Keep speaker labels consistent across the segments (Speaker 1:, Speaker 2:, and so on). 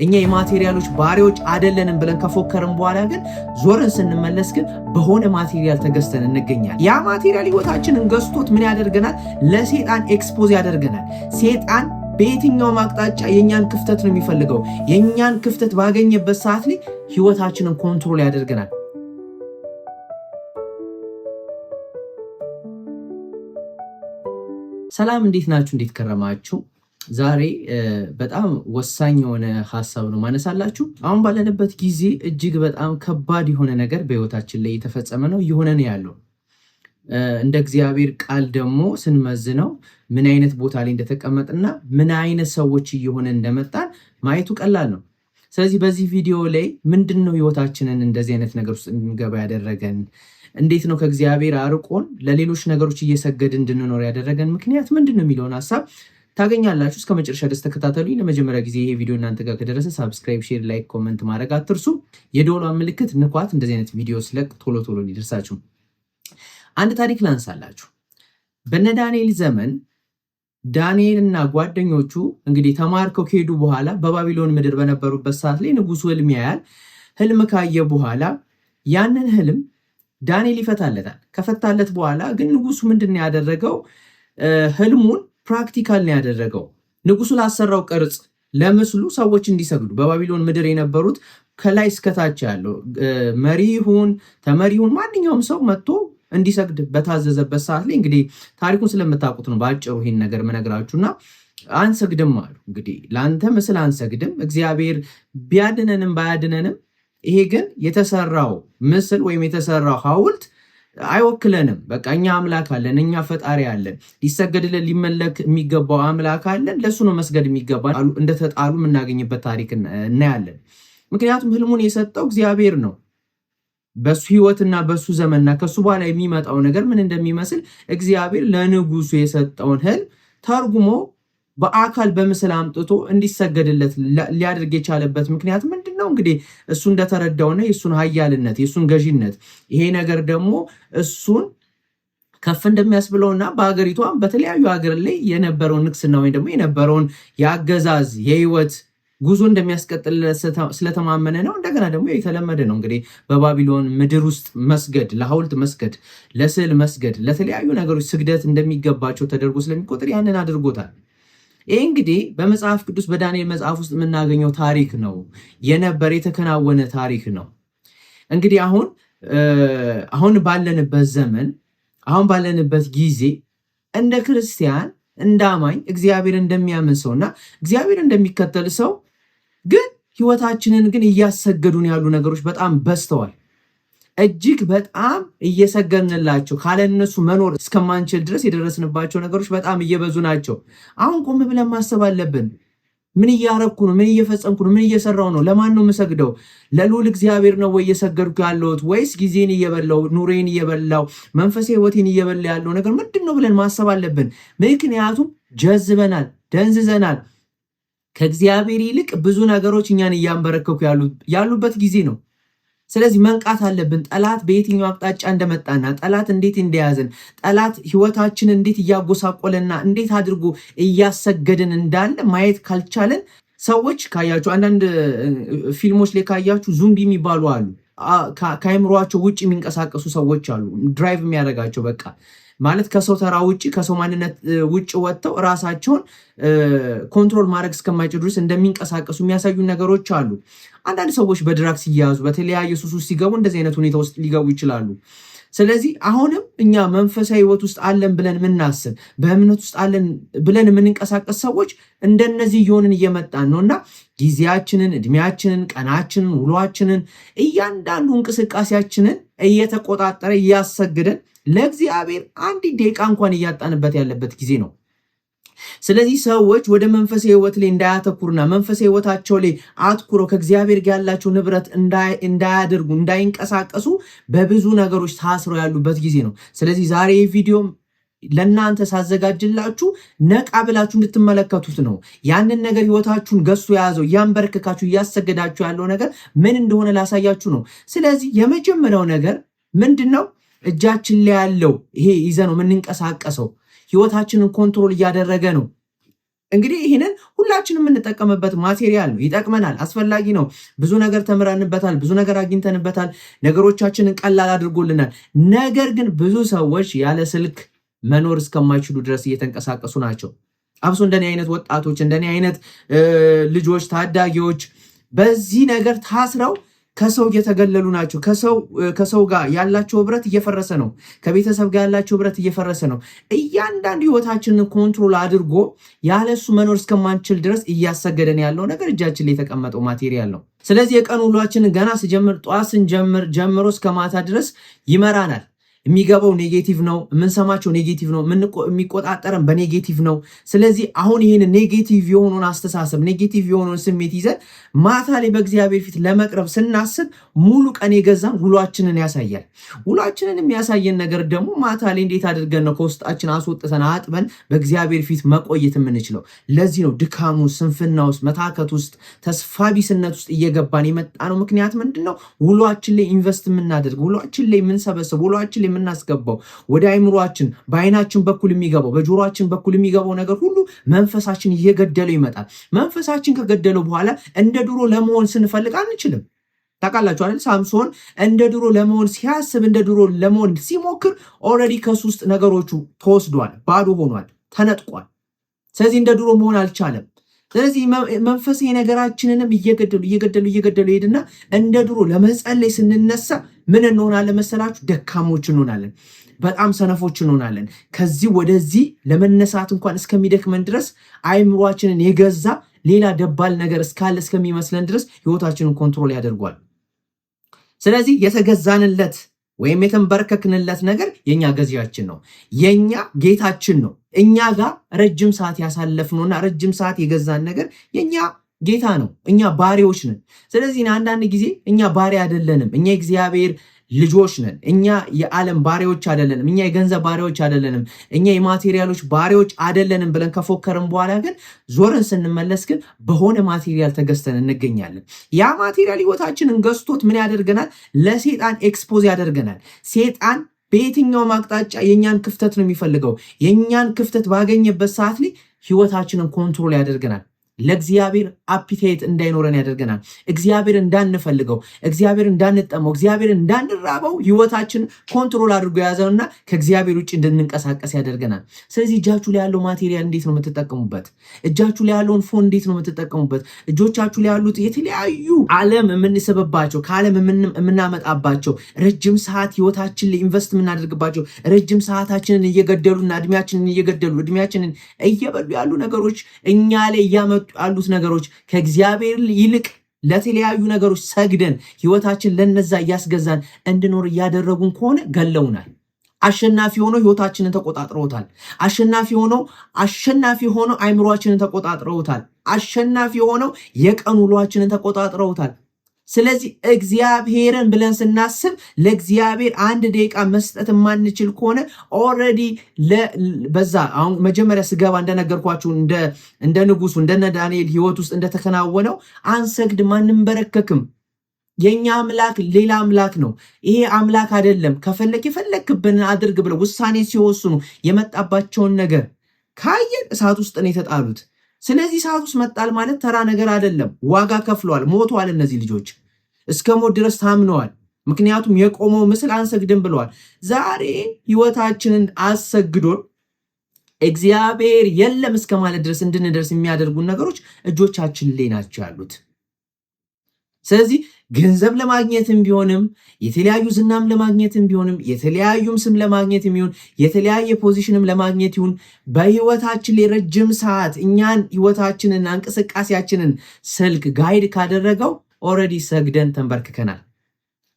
Speaker 1: እኛ የማቴሪያሎች ባሪዎች አይደለንም ብለን ከፎከርን በኋላ ግን ዞረን ስንመለስ ግን በሆነ ማቴሪያል ተገዝተን እንገኛለን። ያ ማቴሪያል ህይወታችንን ገዝቶት ምን ያደርገናል? ለሰይጣን ኤክስፖዝ ያደርገናል። ሰይጣን በየትኛው አቅጣጫ የኛን ክፍተት ነው የሚፈልገው። የኛን ክፍተት ባገኘበት ሰዓት ላይ ህይወታችንን ኮንትሮል ያደርገናል። ሰላም፣ እንዴት ናችሁ? እንዴት ከረማችሁ? ዛሬ በጣም ወሳኝ የሆነ ሐሳብ ነው ማነሳላችሁ። አሁን ባለንበት ጊዜ እጅግ በጣም ከባድ የሆነ ነገር በህይወታችን ላይ የተፈጸመ ነው እየሆነ ነው ያለው። እንደ እግዚአብሔር ቃል ደግሞ ስንመዝነው ምን አይነት ቦታ ላይ እንደተቀመጥና ምን አይነት ሰዎች እየሆነ እንደመጣን ማየቱ ቀላል ነው። ስለዚህ በዚህ ቪዲዮ ላይ ምንድነው ህይወታችንን እንደዚህ አይነት ነገር ውስጥ እንገባ ያደረገን፣ እንዴት ነው ከእግዚአብሔር አርቆን ለሌሎች ነገሮች እየሰገድ እንድንኖር ያደረገን ምክንያት ምንድነው የሚለውን ሐሳብ ታገኛላችሁ። እስከ መጨረሻ ድረስ ተከታተሉኝ። ለመጀመሪያ ጊዜ ይሄ ቪዲዮ እናንተ ጋር ከደረሰ ሰብስክራይብ፣ ሼር፣ ላይክ፣ ኮሜንት ማድረግ አትርሱ። የደወሏን ምልክት ንኳት፣ እንደዚህ አይነት ቪዲዮ ስለቅ ቶሎ ቶሎ እንዲደርሳችሁ። አንድ ታሪክ ላንሳላችሁ። በነ ዳንኤል ዘመን ዳንኤልና ጓደኞቹ እንግዲህ ተማርከው ከሄዱ በኋላ በባቢሎን ምድር በነበሩበት ሰዓት ላይ ንጉሱ ህልም ያያል። ህልም ካየ በኋላ ያንን ህልም ዳንኤል ይፈታለታል። ከፈታለት በኋላ ግን ንጉሱ ምንድን ነው ያደረገው? ህልሙን ፕራክቲካል ነው ያደረገው። ንጉሱ ላሰራው ቅርጽ ለምስሉ ሰዎች እንዲሰግዱ በባቢሎን ምድር የነበሩት ከላይ እስከታች ያለው መሪ ይሁን ተመሪ ይሁን ማንኛውም ሰው መጥቶ እንዲሰግድ በታዘዘበት ሰዓት ላይ እንግዲህ ታሪኩን ስለምታውቁት ነው በአጭሩ ይሄን ነገር መነግራችሁና አንሰግድም አሉ። እንግዲህ ለአንተ ምስል አንሰግድም፣ እግዚአብሔር ቢያድነንም ባያድነንም ይሄ ግን የተሰራው ምስል ወይም የተሰራው ሐውልት አይወክለንም። በቃ እኛ አምላክ አለን፣ እኛ ፈጣሪ አለን፣ ሊሰገድልን ሊመለክ የሚገባው አምላክ አለን፣ ለሱ ነው መስገድ የሚገባ። እንደተጣሉ የምናገኝበት ታሪክ እናያለን። ምክንያቱም ህልሙን የሰጠው እግዚአብሔር ነው። በሱ ህይወትና በሱ ዘመንና ከሱ በኋላ የሚመጣው ነገር ምን እንደሚመስል እግዚአብሔር ለንጉሱ የሰጠውን ህልም ተርጉሞ በአካል በምስል አምጥቶ እንዲሰገድለት ሊያደርግ የቻለበት ምክንያት ምንድነው? እንግዲህ እሱ እንደተረዳውና የሱን ኃያልነት የሱን ገዢነት ይሄ ነገር ደግሞ እሱን ከፍ እንደሚያስብለውና በሀገሪቷም በተለያዩ ሀገር ላይ የነበረውን ንግስና ወይም ደግሞ የነበረውን የአገዛዝ የህይወት ጉዞ እንደሚያስቀጥል ስለተማመነ ነው። እንደገና ደግሞ የተለመደ ነው እንግዲህ በባቢሎን ምድር ውስጥ መስገድ፣ ለሐውልት መስገድ፣ ለስዕል መስገድ፣ ለተለያዩ ነገሮች ስግደት እንደሚገባቸው ተደርጎ ስለሚቆጥር ያንን አድርጎታል። ይህ እንግዲህ በመጽሐፍ ቅዱስ በዳንኤል መጽሐፍ ውስጥ የምናገኘው ታሪክ ነው፣ የነበረ የተከናወነ ታሪክ ነው። እንግዲህ አሁን ባለንበት ዘመን አሁን ባለንበት ጊዜ እንደ ክርስቲያን እንደ አማኝ እግዚአብሔር እንደሚያምን ሰውና እግዚአብሔር እንደሚከተል ሰው ግን ህይወታችንን ግን እያሰገዱን ያሉ ነገሮች በጣም በዝተዋል። እጅግ በጣም እየሰገድንላቸው ካለነሱ መኖር እስከማንችል ድረስ የደረስንባቸው ነገሮች በጣም እየበዙ ናቸው። አሁን ቆም ብለን ማሰብ አለብን። ምን እያረኩ ነው? ምን እየፈጸምኩ ነው? ምን እየሰራው ነው? ለማን ነው የምሰግደው? ለልዑል እግዚአብሔር ነው ወይ እየሰገድኩ ያለሁት? ወይስ ጊዜን እየበላው ኑሬን እየበላው መንፈሳዊ ህይወቴን እየበላ ያለው ነገር ምንድን ነው ብለን ማሰብ አለብን። ምክንያቱም ጀዝበናል፣ ደንዝዘናል። ከእግዚአብሔር ይልቅ ብዙ ነገሮች እኛን እያንበረከኩ ያሉበት ጊዜ ነው። ስለዚህ መንቃት አለብን። ጠላት በየትኛው አቅጣጫ እንደመጣና ጠላት እንዴት እንደያዘን፣ ጠላት ህይወታችንን እንዴት እያጎሳቆለና እንዴት አድርጎ እያሰገድን እንዳለ ማየት ካልቻለን ሰዎች ካያችሁ፣ አንዳንድ ፊልሞች ላይ ካያችሁ ዙምቢ የሚባሉ አሉ። ከአይምሯቸው ውጭ የሚንቀሳቀሱ ሰዎች አሉ። ድራይቭ የሚያደርጋቸው በቃ ማለት ከሰው ተራ ውጭ ከሰው ማንነት ውጭ ወጥተው ራሳቸውን ኮንትሮል ማድረግ እስከማይችሉ ድረስ እንደሚንቀሳቀሱ የሚያሳዩ ነገሮች አሉ። አንዳንድ ሰዎች በድራግስ ሲያዙ በተለያየ ሱስ ውስጥ ሲገቡ እንደዚህ አይነት ሁኔታ ውስጥ ሊገቡ ይችላሉ። ስለዚህ አሁንም እኛ መንፈሳዊ ህይወት ውስጥ አለን ብለን የምናስብ በእምነት ውስጥ አለን ብለን የምንንቀሳቀስ ሰዎች እንደነዚህ እየሆንን እየመጣን ነውና ጊዜያችንን፣ እድሜያችንን፣ ቀናችንን፣ ውሏችንን እያንዳንዱ እንቅስቃሴያችንን እየተቆጣጠረ እያሰግደን ለእግዚአብሔር አንድ ደቂቃ እንኳን እያጣንበት ያለበት ጊዜ ነው። ስለዚህ ሰዎች ወደ መንፈሳዊ ህይወት ላይ እንዳያተኩሩና መንፈሳዊ ህይወታቸው ላይ አትኩረው ከእግዚአብሔር ጋር ያላቸው ንብረት እንዳያደርጉ እንዳይንቀሳቀሱ በብዙ ነገሮች ታስረው ያሉበት ጊዜ ነው። ስለዚህ ዛሬ ይህ ቪዲዮ ለእናንተ ሳዘጋጅላችሁ ነቃ ብላችሁ እንድትመለከቱት ነው። ያንን ነገር ህይወታችሁን ገዝቶ የያዘው እያንበረከካችሁ እያሰገዳችሁ ያለው ነገር ምን እንደሆነ ላሳያችሁ ነው። ስለዚህ የመጀመሪያው ነገር ምንድነው? እጃችን ላይ ያለው ይሄ ይዘ ነው የምንንቀሳቀሰው ህይወታችንን ኮንትሮል እያደረገ ነው። እንግዲህ ይህንን ሁላችንም የምንጠቀምበት ማቴሪያል ነው። ይጠቅመናል፣ አስፈላጊ ነው። ብዙ ነገር ተምረንበታል፣ ብዙ ነገር አግኝተንበታል። ነገሮቻችንን ቀላል አድርጎልናል። ነገር ግን ብዙ ሰዎች ያለ ስልክ መኖር እስከማይችሉ ድረስ እየተንቀሳቀሱ ናቸው። አብሶ እንደኔ አይነት ወጣቶች፣ እንደኔ አይነት ልጆች፣ ታዳጊዎች በዚህ ነገር ታስረው ከሰው እየተገለሉ ናቸው። ከሰው ጋር ያላቸው ህብረት እየፈረሰ ነው። ከቤተሰብ ጋር ያላቸው ህብረት እየፈረሰ ነው። እያንዳንዱ ህይወታችንን ኮንትሮል አድርጎ ያለሱ መኖር እስከማንችል ድረስ እያሰገደን ያለው ነገር እጃችን ላይ የተቀመጠው ማቴሪያል ነው። ስለዚህ የቀን ውሏችንን ገና ስጀምር ጠዋት ስንጀምር ጀምሮ እስከ ማታ ድረስ ይመራናል። የሚገባው ኔጌቲቭ ነው። የምንሰማቸው ኔጌቲቭ ነው። የሚቆጣጠረን በኔጌቲቭ ነው። ስለዚህ አሁን ይህን ኔጌቲቭ የሆነውን አስተሳሰብ ኔጌቲቭ የሆነውን ስሜት ይዘን ማታ ላይ በእግዚአብሔር ፊት ለመቅረብ ስናስብ ሙሉ ቀን የገዛን ውሏችንን ያሳያል። ውሏችንን የሚያሳየን ነገር ደግሞ ማታ ላይ እንዴት አድርገን ነው ከውስጣችን አስወጥተን አጥበን በእግዚአብሔር ፊት መቆየት የምንችለው። ለዚህ ነው ድካሙ፣ ስንፍና ውስጥ፣ መታከት ውስጥ፣ ተስፋ ቢስነት ውስጥ እየገባን የመጣ ነው። ምክንያት ምንድን ነው? ውሏችን ላይ ኢንቨስት የምናደርግ፣ ውሏችን ላይ የምንሰበስብ፣ ውሏችን ላይ የምናስገባው ወደ አይምሯችን በአይናችን በኩል የሚገባው በጆሮአችን በኩል የሚገባው ነገር ሁሉ መንፈሳችን እየገደለው ይመጣል። መንፈሳችን ከገደለው በኋላ እንደ ድሮ ለመሆን ስንፈልግ አንችልም። ታውቃላችሁ አይደል? ሳምሶን እንደ ድሮ ለመሆን ሲያስብ፣ እንደ ድሮ ለመሆን ሲሞክር ኦልሬዲ ከሱ ውስጥ ነገሮቹ ተወስዷል፣ ባዶ ሆኗል፣ ተነጥቋል። ስለዚህ እንደ ድሮ መሆን አልቻለም። ስለዚህ መንፈሳዊ ነገራችንንም እየገደሉ ይሄድና እንደ ድሮ ለመጸለይ ስንነሳ ምን እንሆናለን መሰላችሁ? ደካሞች እንሆናለን። በጣም ሰነፎች እንሆናለን። ከዚህ ወደዚህ ለመነሳት እንኳን እስከሚደክመን ድረስ አይምሯችንን የገዛ ሌላ ደባል ነገር እስካለ እስከሚመስለን ድረስ ህይወታችንን ኮንትሮል ያደርጓል። ስለዚህ የተገዛንለት ወይም የተንበረከክንለት ነገር የኛ ገዢያችን ነው፣ የኛ ጌታችን ነው። እኛ ጋር ረጅም ሰዓት ያሳለፍነውና ረጅም ሰዓት የገዛን ነገር የኛ ጌታ ነው። እኛ ባሪያዎች ነን። ስለዚህ አንዳንድ ጊዜ እኛ ባሪያ አይደለንም። እኛ እግዚአብሔር ልጆች ነን። እኛ የዓለም ባሪያዎች አይደለንም። እኛ የገንዘብ ባሪያዎች አይደለንም። እኛ የማቴሪያሎች ባሪያዎች አይደለንም ብለን ከፎከርን በኋላ ግን ዞረን ስንመለስ ግን በሆነ ማቴሪያል ተገዝተን እንገኛለን። ያ ማቴሪያል ህይወታችንን ገዝቶት ምን ያደርገናል? ለሴጣን ኤክስፖዝ ያደርገናል። ሴጣን በየትኛውም አቅጣጫ የኛን ክፍተት ነው የሚፈልገው። የኛን ክፍተት ባገኘበት ሰዓት ላይ ህይወታችንን ኮንትሮል ያደርገናል። ለእግዚአብሔር አፒታይት እንዳይኖረን ያደርገናል። እግዚአብሔር እንዳንፈልገው፣ እግዚአብሔር እንዳንጠመው፣ እግዚአብሔር እንዳንራበው ህይወታችን ኮንትሮል አድርጎ የያዘውና ከእግዚአብሔር ውጭ እንድንንቀሳቀስ ያደርገናል። ስለዚህ እጃችሁ ላይ ያለው ማቴሪያል እንዴት ነው የምትጠቀሙበት? እጃችሁ ላይ ያለውን ፎን እንዴት ነው የምትጠቀሙበት? እጆቻችሁ ላይ ያሉት የተለያዩ ዓለም የምንስብባቸው ከዓለም የምናመጣባቸው ረጅም ሰዓት ህይወታችን ላይ ኢንቨስት የምናደርግባቸው ረጅም ሰዓታችንን እየገደሉና እድሜያችንን እየበሉ ያሉ ነገሮች እኛ ላይ እያመጡ ያሉት ነገሮች ከእግዚአብሔር ይልቅ ለተለያዩ ነገሮች ሰግደን ህይወታችን ለነዛ እያስገዛን እንድኖር እያደረጉን ከሆነ ገለውናል። አሸናፊ ሆኖ ህይወታችንን ተቆጣጥረውታል። አሸናፊ ሆኖ አይምሮአችንን ተቆጣጥረውታል። አሸናፊ ሆኖ የቀን ውሏችንን ተቆጣጥረውታል። ስለዚህ እግዚአብሔርን ብለን ስናስብ ለእግዚአብሔር 1 ደቂቃ መስጠት የማንችል ከሆነ ኦልሬዲ በዛ አሁን መጀመሪያ ስገባ እንደነገርኳችሁ እንደ ንጉሱ እንደነ ዳንኤል ህይወት ውስጥ እንደተከናወነው አንሰግድም፣ አንንበረከክም። የኛ አምላክ ሌላ አምላክ ነው። ይሄ አምላክ አይደለም። የፈለክብን አድርግ ብለው ውሳኔ ሲወስኑ የመጣባቸውን ነገር ካየን እሳት ውስጥ ነው የተጣሉት። ስለዚህ እሳት ውስጥ መጣል ማለት ተራ ነገር አይደለም። ዋጋ ከፍለዋል፣ ሞተዋል። እነዚህ ልጆች እስከ ሞት ድረስ ታምነዋል። ምክንያቱም የቆመው ምስል አንሰግድም ብለዋል። ዛሬ ህይወታችንን አሰግዶን እግዚአብሔር የለም እስከ ማለት ድረስ እንድንደርስ የሚያደርጉን ነገሮች እጆቻችን ላይ ናቸው ያሉት። ስለዚህ ገንዘብ ለማግኘትም ቢሆንም የተለያዩ ዝናም ለማግኘትም ቢሆንም የተለያዩም ስም ለማግኘትም ይሁን የተለያየ ፖዚሽንም ለማግኘት ይሁን በህይወታችን ላይ ረጅም ሰዓት እኛን ህይወታችንና እንቅስቃሴያችንን ስልክ ጋይድ ካደረገው ኦልሬዲ ሰግደን ተንበርክከናል።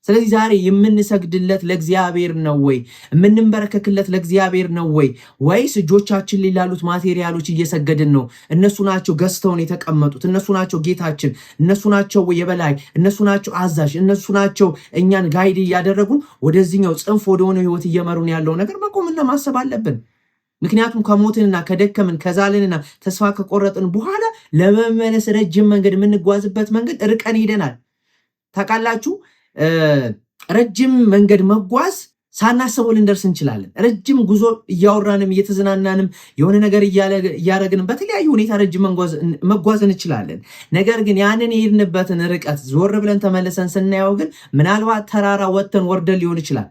Speaker 1: ስለዚህ ዛሬ የምንሰግድለት ለእግዚአብሔር ነው ወይ? የምንበረከክለት ለእግዚአብሔር ነው ወይ? ወይስ እጆቻችን ላይ ላሉት ማቴሪያሎች እየሰገድን ነው? እነሱ ናቸው ገዝተውን የተቀመጡት፣ እነሱ ናቸው ጌታችን፣ እነሱ ናቸው የበላይ፣ እነሱ ናቸው አዛዥ፣ እነሱ ናቸው እኛን ጋይድ እያደረጉን ወደዚህኛው ጽንፍ ወደሆነ ህይወት እየመሩን ያለው ነገር መቆምና ማሰብ አለብን። ምክንያቱም ከሞትንና ከደከምን ከዛልንና ተስፋ ከቆረጥን በኋላ ለመመለስ ረጅም መንገድ የምንጓዝበት መንገድ ርቀን ሄደናል። ታውቃላችሁ፣ ረጅም መንገድ መጓዝ ሳናስበው ልንደርስ እንችላለን። ረጅም ጉዞ እያወራንም እየተዝናናንም የሆነ ነገር እያረግንም በተለያዩ ሁኔታ ረጅም መጓዝ እንችላለን። ነገር ግን ያንን የሄድንበትን ርቀት ዞር ብለን ተመልሰን ስናየው ግን ምናልባት ተራራ ወጥተን ወርደን ሊሆን ይችላል።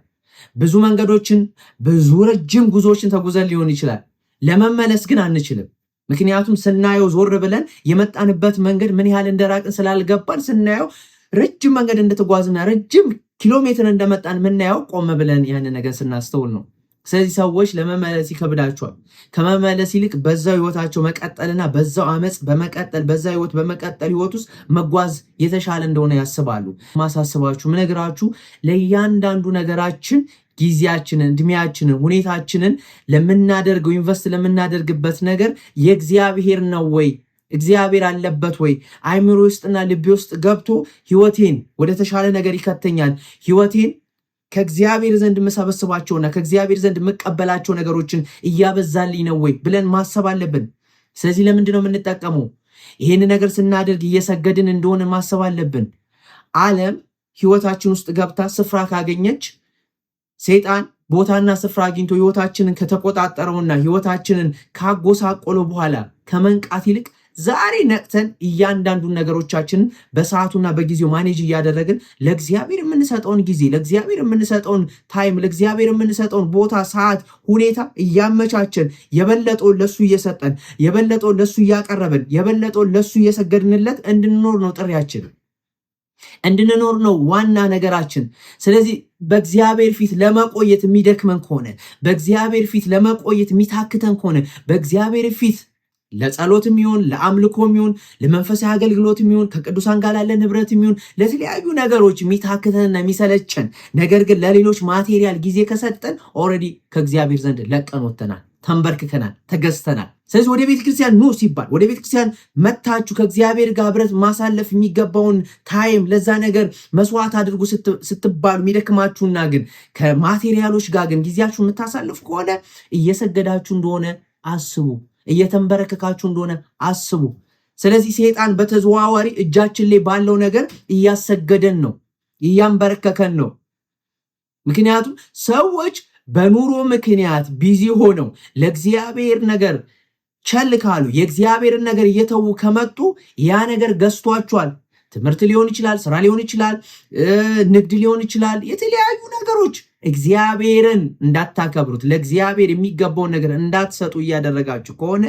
Speaker 1: ብዙ መንገዶችን ብዙ ረጅም ጉዞዎችን ተጉዘን ሊሆን ይችላል። ለመመለስ ግን አንችልም። ምክንያቱም ስናየው ዞር ብለን የመጣንበት መንገድ ምን ያህል እንደራቅን ስላልገባን ስናየው ረጅም መንገድ እንደተጓዝና ረጅም ኪሎ ሜትር እንደመጣን የምናየው ቆም ብለን ያን ነገር ስናስተውል ነው። ስለዚህ ሰዎች ለመመለስ ይከብዳቸዋል። ከመመለስ ይልቅ በዛው ህይወታቸው መቀጠልና በዛው አመፅ በመቀጠል በዛው ህይወት በመቀጠል ህይወት ውስጥ መጓዝ የተሻለ እንደሆነ ያስባሉ። ማሳስባችሁ ምነግራችሁ ለእያንዳንዱ ነገራችን ጊዜያችንን፣ እድሜያችንን፣ ሁኔታችንን ለምናደርገው ኢንቨስት ለምናደርግበት ነገር የእግዚአብሔር ነው ወይ? እግዚአብሔር አለበት ወይ? አይምሮ ውስጥና ልቤ ውስጥ ገብቶ ህይወቴን ወደ ተሻለ ነገር ይከተኛል፣ ህይወቴን ከእግዚአብሔር ዘንድ መሰበስባቸውና ከእግዚአብሔር ዘንድ መቀበላቸው ነገሮችን እያበዛልኝ ነው ወይ ብለን ማሰብ አለብን። ስለዚህ ለምንድን ነው የምንጠቀመው? ይህን ነገር ስናደርግ እየሰገድን እንደሆነ ማሰብ አለብን። ዓለም ህይወታችን ውስጥ ገብታ ስፍራ ካገኘች ሰይጣን ቦታና ስፍራ አግኝቶ ህይወታችንን ከተቆጣጠረውና ህይወታችንን ካጎሳቆለው በኋላ ከመንቃት ይልቅ ዛሬ ነቅተን እያንዳንዱን ነገሮቻችንን በሰዓቱና በጊዜው ማኔጅ እያደረግን ለእግዚአብሔር የምንሰጠውን ጊዜ፣ ለእግዚአብሔር የምንሰጠውን ታይም፣ ለእግዚአብሔር የምንሰጠውን ቦታ፣ ሰዓት፣ ሁኔታ እያመቻቸን የበለጠውን ለሱ እየሰጠን የበለጠውን ለሱ እያቀረብን የበለጠውን ለሱ እየሰገድንለት እንድንኖር ነው ጥሪያችን፣ እንድንኖር ነው ዋና ነገራችን። ስለዚህ በእግዚአብሔር ፊት ለመቆየት የሚደክመን ከሆነ፣ በእግዚአብሔር ፊት ለመቆየት የሚታክተን ከሆነ፣ በእግዚአብሔር ፊት ለጸሎትም ይሁን ለአምልኮም ይሁን ለመንፈሳዊ አገልግሎትም ይሁን ከቅዱሳን ጋር ላለን ህብረትም ይሁን ለተለያዩ ነገሮች የሚታክተንና የሚሰለቸን ነገር ግን ለሌሎች ማቴሪያል ጊዜ ከሰጠን ኦልሬዲ ከእግዚአብሔር ዘንድ ለቀን ወጥተናል፣ ተንበርክከናል፣ ተገዝተናል። ስለዚህ ወደ ቤተክርስቲያን ኑ ሲባል ወደ ቤተክርስቲያን መታችሁ ከእግዚአብሔር ጋር ህብረት ማሳለፍ የሚገባውን ታይም ለዛ ነገር መስዋዕት አድርጉ ስትባሉ የሚደክማችሁና ግን ከማቴሪያሎች ጋር ግን ጊዜያችሁ የምታሳልፍ ከሆነ እየሰገዳችሁ እንደሆነ አስቡ፣ እየተንበረከካችሁ እንደሆነ አስቡ። ስለዚህ ሰይጣን በተዘዋዋሪ እጃችን ላይ ባለው ነገር እያሰገደን ነው፣ እያንበረከከን ነው። ምክንያቱም ሰዎች በኑሮ ምክንያት ቢዚ ሆነው ለእግዚአብሔር ነገር ቸል ካሉ፣ የእግዚአብሔርን ነገር እየተዉ ከመጡ ያ ነገር ገዝቷቸዋል። ትምህርት ሊሆን ይችላል፣ ስራ ሊሆን ይችላል፣ ንግድ ሊሆን ይችላል፣ የተለያዩ ነገሮች እግዚአብሔርን እንዳታከብሩት ለእግዚአብሔር የሚገባውን ነገር እንዳትሰጡ እያደረጋችሁ ከሆነ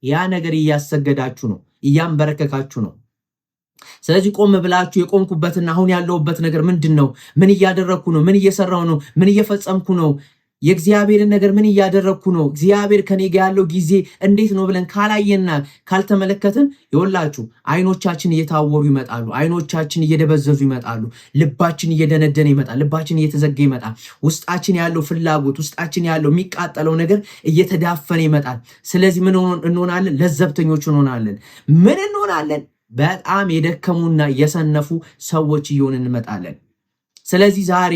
Speaker 1: ያ ነገር እያሰገዳችሁ ነው፣ እያንበረከካችሁ ነው። ስለዚህ ቆም ብላችሁ የቆምኩበትና አሁን ያለሁበት ነገር ምንድን ነው? ምን እያደረግኩ ነው? ምን እየሰራሁ ነው? ምን እየፈጸምኩ ነው? የእግዚአብሔርን ነገር ምን እያደረግኩ ነው? እግዚአብሔር ከኔ ጋር ያለው ጊዜ እንዴት ነው ብለን ካላየና ካልተመለከትን ይወላችሁ አይኖቻችን እየታወሩ ይመጣሉ። አይኖቻችን እየደበዘዙ ይመጣሉ። ልባችን እየደነደነ ይመጣል። ልባችን እየተዘጋ ይመጣል። ውስጣችን ያለው ፍላጎት፣ ውስጣችን ያለው የሚቃጠለው ነገር እየተዳፈነ ይመጣል። ስለዚህ ምን እንሆናለን? ለዘብተኞች እንሆናለን። ምን እንሆናለን? በጣም የደከሙና የሰነፉ ሰዎች እየሆንን እንመጣለን። ስለዚህ ዛሬ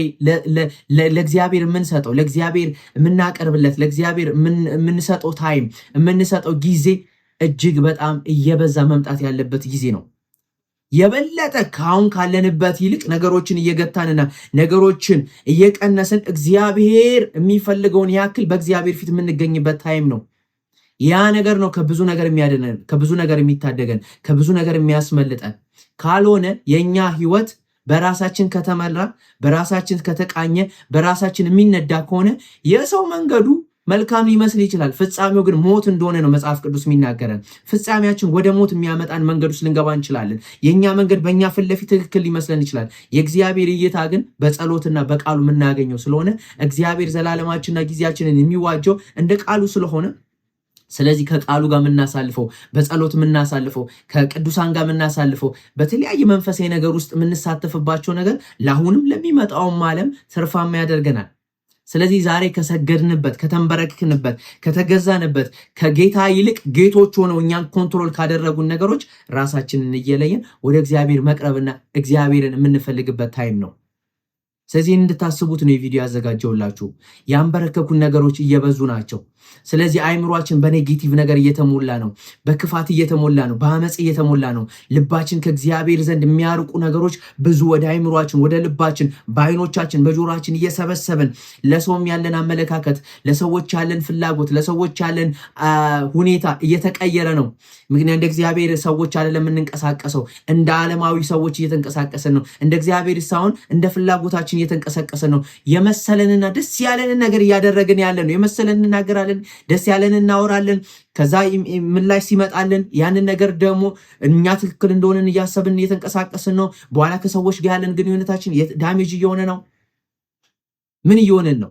Speaker 1: ለእግዚአብሔር የምንሰጠው፣ ለእግዚአብሔር የምናቀርብለት፣ ለእግዚአብሔር የምንሰጠው ታይም፣ የምንሰጠው ጊዜ እጅግ በጣም እየበዛ መምጣት ያለበት ጊዜ ነው። የበለጠ ካሁን ካለንበት ይልቅ ነገሮችን እየገታንና ነገሮችን እየቀነስን እግዚአብሔር የሚፈልገውን ያክል በእግዚአብሔር ፊት የምንገኝበት ታይም ነው። ያ ነገር ነው ከብዙ ነገር የሚያድነን፣ ከብዙ ነገር የሚታደገን፣ ከብዙ ነገር የሚያስመልጠን። ካልሆነ የኛ ህይወት በራሳችን ከተመራ፣ በራሳችን ከተቃኘ፣ በራሳችን የሚነዳ ከሆነ የሰው መንገዱ መልካም ሊመስል ይችላል፣ ፍጻሜው ግን ሞት እንደሆነ ነው መጽሐፍ ቅዱስ የሚናገረን። ፍጻሜያችን ወደ ሞት የሚያመጣን መንገድ ውስጥ ልንገባ እንችላለን። የኛ መንገድ በእኛ ፊት ለፊት ትክክል ሊመስለን ይችላል። የእግዚአብሔር እይታ ግን በጸሎትና በቃሉ የምናገኘው ስለሆነ እግዚአብሔር ዘላለማችንና ጊዜያችንን የሚዋጀው እንደ ቃሉ ስለሆነ ስለዚህ ከቃሉ ጋር የምናሳልፈው፣ በጸሎት የምናሳልፈው፣ ከቅዱሳን ጋር የምናሳልፈው፣ በተለያየ መንፈሳዊ ነገር ውስጥ የምንሳተፍባቸው ነገር ለአሁንም ለሚመጣውም ዓለም ትርፋማ ያደርገናል። ስለዚህ ዛሬ ከሰገድንበት፣ ከተንበረክክንበት፣ ከተገዛንበት ከጌታ ይልቅ ጌቶች ሆነው እኛን ኮንትሮል ካደረጉን ነገሮች ራሳችንን እየለየን ወደ እግዚአብሔር መቅረብና እግዚአብሔርን የምንፈልግበት ታይም ነው። ስለዚህ እንድታስቡት ነው የቪዲዮ ያዘጋጀውላችሁ። ያንበረከኩን ነገሮች እየበዙ ናቸው። ስለዚህ አይምሯችን በኔጌቲቭ ነገር እየተሞላ ነው፣ በክፋት እየተሞላ ነው፣ በአመፅ እየተሞላ ነው። ልባችን ከእግዚአብሔር ዘንድ የሚያርቁ ነገሮች ብዙ ወደ አይምሯችን፣ ወደ ልባችን፣ በአይኖቻችን፣ በጆሮአችን እየሰበሰብን ለሰውም ያለን አመለካከት፣ ለሰዎች ያለን ፍላጎት፣ ለሰዎች ያለን ሁኔታ እየተቀየረ ነው። ምክንያት እንደ እግዚአብሔር ሰዎች አይደለም የምንንቀሳቀሰው፣ እንደ ዓለማዊ ሰዎች እየተንቀሳቀሰን ነው። እንደ እግዚአብሔር ሳይሆን እንደ ፍላጎታችን እየተንቀሳቀሰን ነው። የመሰለንና ደስ ያለንን ነገር እያደረግን ያለ ነው። የመሰለንን እናገራለን፣ ደስ ያለንን እናወራለን። ከዛ ምላሽ ሲመጣልን ያንን ነገር ደግሞ እኛ ትክክል እንደሆነን እያሰብን እየተንቀሳቀስን ነው። በኋላ ከሰዎች ጋር ያለን ግንኙነታችን ዳሜጅ እየሆነ ነው። ምን እየሆነን ነው?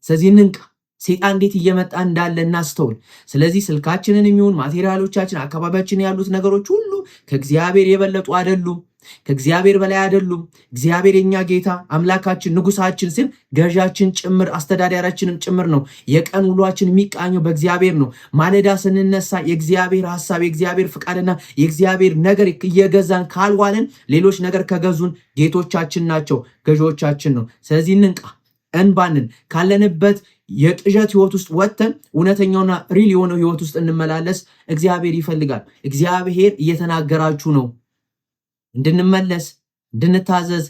Speaker 1: ስለዚህ እንንቃ። ሰይጣን እንዴት እየመጣ እንዳለ እናስተውል። ስለዚህ ስልካችንን የሚሆን ማቴሪያሎቻችን፣ አካባቢያችን ያሉት ነገሮች ሁሉ ከእግዚአብሔር የበለጡ አይደሉም፣ ከእግዚአብሔር በላይ አይደሉም። እግዚአብሔር የኛ ጌታ አምላካችን ንጉሳችን ሲል ገዣችን ጭምር አስተዳዳሪያችንም ጭምር ነው። የቀን ውሏችን የሚቃኘው በእግዚአብሔር ነው። ማለዳ ስንነሳ የእግዚአብሔር ሐሳብ፣ የእግዚአብሔር ፍቃድና የእግዚአብሔር ነገር እየገዛን ካልዋልን ሌሎች ነገር ከገዙን ጌቶቻችን ናቸው፣ ገዢዎቻችን ነው። ስለዚህ እንንቃ፣ እንባንን ካለንበት የቅዠት ህይወት ውስጥ ወጥተን እውነተኛውና ሪል የሆነው ህይወት ውስጥ እንመላለስ። እግዚአብሔር ይፈልጋል። እግዚአብሔር እየተናገራችሁ ነው እንድንመለስ፣ እንድንታዘዝ፣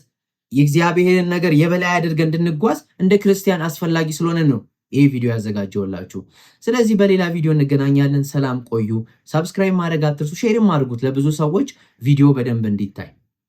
Speaker 1: የእግዚአብሔርን ነገር የበላይ አድርገን እንድንጓዝ እንደ ክርስቲያን አስፈላጊ ስለሆነ ነው ይህ ቪዲዮ ያዘጋጀውላችሁ። ስለዚህ በሌላ ቪዲዮ እንገናኛለን። ሰላም ቆዩ። ሰብስክራይብ ማድረግ አትርሱ። ሼርም አድርጉት ለብዙ ሰዎች ቪዲዮ በደንብ እንዲታይ።